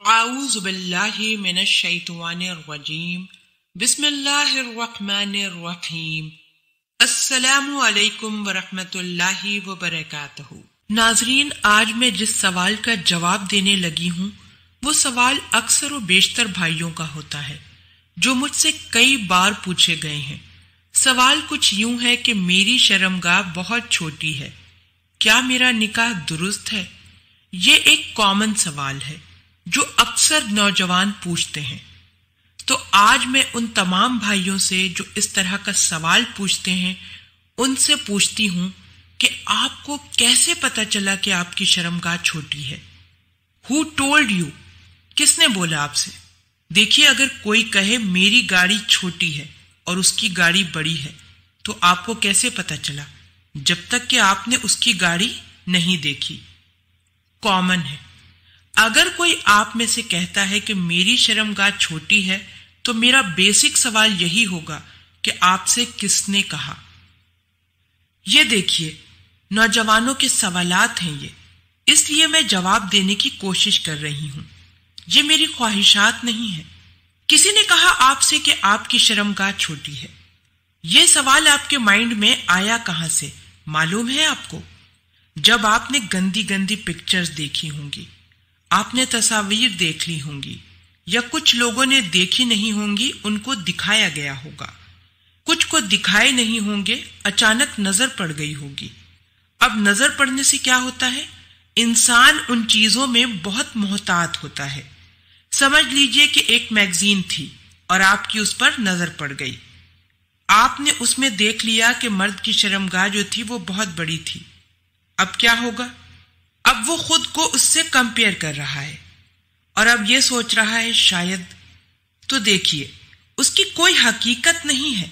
اعوذ باللہ من الشیطان الرجیم بسم اللہ الرحمن الرحیم السلام علیکم ورحمۃ اللہ وبرکاتہ۔ ناظرین، آج میں جس سوال کا جواب دینے لگی ہوں وہ سوال اکثر و بیشتر بھائیوں کا ہوتا ہے جو مجھ سے کئی بار پوچھے گئے ہیں۔ سوال کچھ یوں ہے کہ میری شرمگاہ بہت چھوٹی ہے، کیا میرا نکاح درست ہے؟ یہ ایک کامن سوال ہے جو اکثر نوجوان پوچھتے ہیں۔ تو آج میں ان تمام بھائیوں سے جو اس طرح کا سوال پوچھتے ہیں ان سے پوچھتی ہوں کہ آپ کو کیسے پتا چلا کہ آپ کی شرمگاہ چھوٹی ہے؟ Who told you؟ کس نے بولا آپ سے؟ دیکھیے، اگر کوئی کہے میری گاڑی چھوٹی ہے اور اس کی گاڑی بڑی ہے تو آپ کو کیسے پتا چلا؟ جب تک کہ آپ نے اس کی گاڑی نہیں دیکھی۔ کامن ہے۔ اگر کوئی آپ میں سے کہتا ہے کہ میری شرمگاہ چھوٹی ہے تو میرا بیسک سوال یہی ہوگا کہ آپ سے کس نے کہا؟ یہ دیکھیے، نوجوانوں کے سوالات ہیں یہ، اس لیے میں جواب دینے کی کوشش کر رہی ہوں۔ یہ میری خواہشات نہیں ہیں۔ کسی نے کہا آپ سے کہ آپ کی شرمگاہ چھوٹی ہے، یہ سوال آپ کے مائنڈ میں آیا کہاں سے؟ معلوم ہے آپ کو؟ جب آپ نے گندی گندی پکچرز دیکھی ہوں گی، آپ نے تصاویر دیکھ لی ہوں گی، یا کچھ لوگوں نے دیکھی نہیں ہوں گی، ان کو دکھایا گیا ہوگا، کچھ کو دکھائے نہیں ہوں گے، اچانک نظر پڑ گئی ہوگی۔ اب نظر پڑنے سے کیا ہوتا ہے؟ انسان ان چیزوں میں بہت محتاط ہوتا ہے۔ سمجھ لیجئے کہ ایک میگزین تھی اور آپ کی اس پر نظر پڑ گئی۔ آپ نے اس میں دیکھ لیا کہ مرد کی شرمگاہ جو تھی وہ بہت بڑی تھی۔ اب کیا ہوگا؟ اب وہ خود کو اس سے کمپیئر کر رہا ہے اور اب یہ سوچ رہا ہے شاید، تو دیکھیے اس کی کوئی حقیقت نہیں ہے۔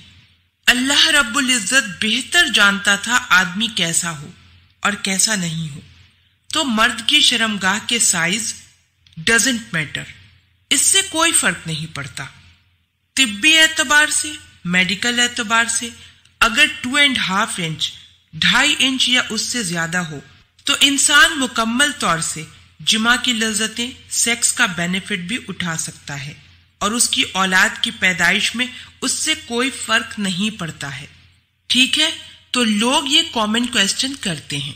اللہ رب العزت بہتر جانتا تھا آدمی کیسا ہو اور کیسا نہیں ہو۔ تو مرد کی شرمگاہ کے سائز ڈزنٹ میٹر، اس سے کوئی فرق نہیں پڑتا۔ طبی اعتبار سے، میڈیکل اعتبار سے، اگر 2.5 انچ، 2.5 انچ یا اس سے زیادہ ہو تو انسان مکمل طور سے جماع کی لذتیں، سیکس کا بینیفٹ بھی اٹھا سکتا ہے، اور اس کی اولاد کی پیدائش میں اس سے کوئی فرق نہیں پڑتا ہے۔ ٹھیک ہے؟ تو لوگ یہ کامن کویسچن کرتے ہیں،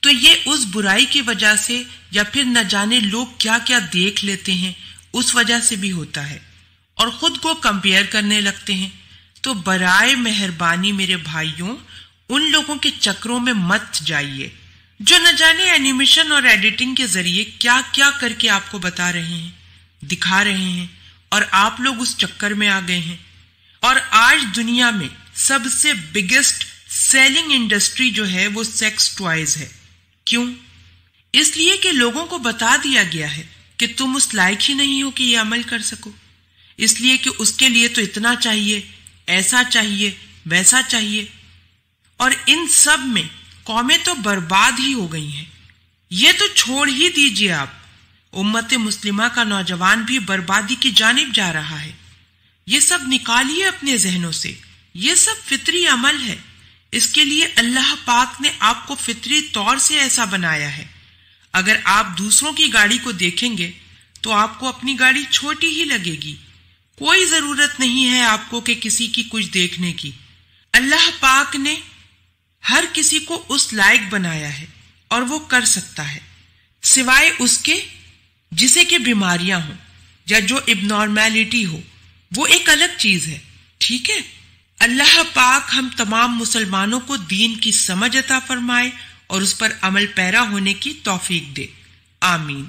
تو یہ اس برائی کی وجہ سے یا پھر نہ جانے لوگ کیا کیا دیکھ لیتے ہیں اس وجہ سے بھی ہوتا ہے، اور خود کو کمپیئر کرنے لگتے ہیں۔ تو برائے مہربانی میرے بھائیوں، ان لوگوں کے چکروں میں مت جائیے جو نہ جانے اینیمیشن اور ایڈیٹنگ کے ذریعے کیا کیا کر کے آپ کو بتا رہے ہیں، دکھا رہے ہیں، اور آپ لوگ اس چکر میں آ گئے ہیں۔ اور آج دنیا میں سب سے بگیسٹ سیلنگ انڈسٹری جو ہے وہ سیکس ٹوائز ہے۔ کیوں؟ اس لیے کہ لوگوں کو بتا دیا گیا ہے کہ تم اس لائق ہی نہیں ہو کہ یہ عمل کر سکو، اس لیے کہ اس کے لیے تو اتنا چاہیے، ایسا چاہیے، ویسا چاہیے، اور ان سب میں قومیں تو برباد ہی ہو گئی ہیں۔ یہ تو چھوڑ ہی دیجیے، آپ امت مسلمہ کا نوجوان بھی بربادی کی جانب جا رہا ہے۔ یہ سب نکالیے اپنے ذہنوں سے، یہ سب فطری عمل ہے۔ اس کے لیے اللہ پاک نے آپ کو فطری طور سے ایسا بنایا ہے۔ اگر آپ دوسروں کی گاڑی کو دیکھیں گے تو آپ کو اپنی گاڑی چھوٹی ہی لگے گی۔ کوئی ضرورت نہیں ہے آپ کو کہ کسی کی کچھ دیکھنے کی۔ اللہ پاک نے ہر کسی کو اس لائق بنایا ہے اور وہ کر سکتا ہے، سوائے اس کے جسے کہ بیماریاں ہوں یا جو اب نارمیلٹی ہو، وہ ایک الگ چیز ہے۔ ٹھیک ہے؟ اللہ پاک ہم تمام مسلمانوں کو دین کی سمجھ عطا فرمائے اور اس پر عمل پیرا ہونے کی توفیق دے۔ آمین۔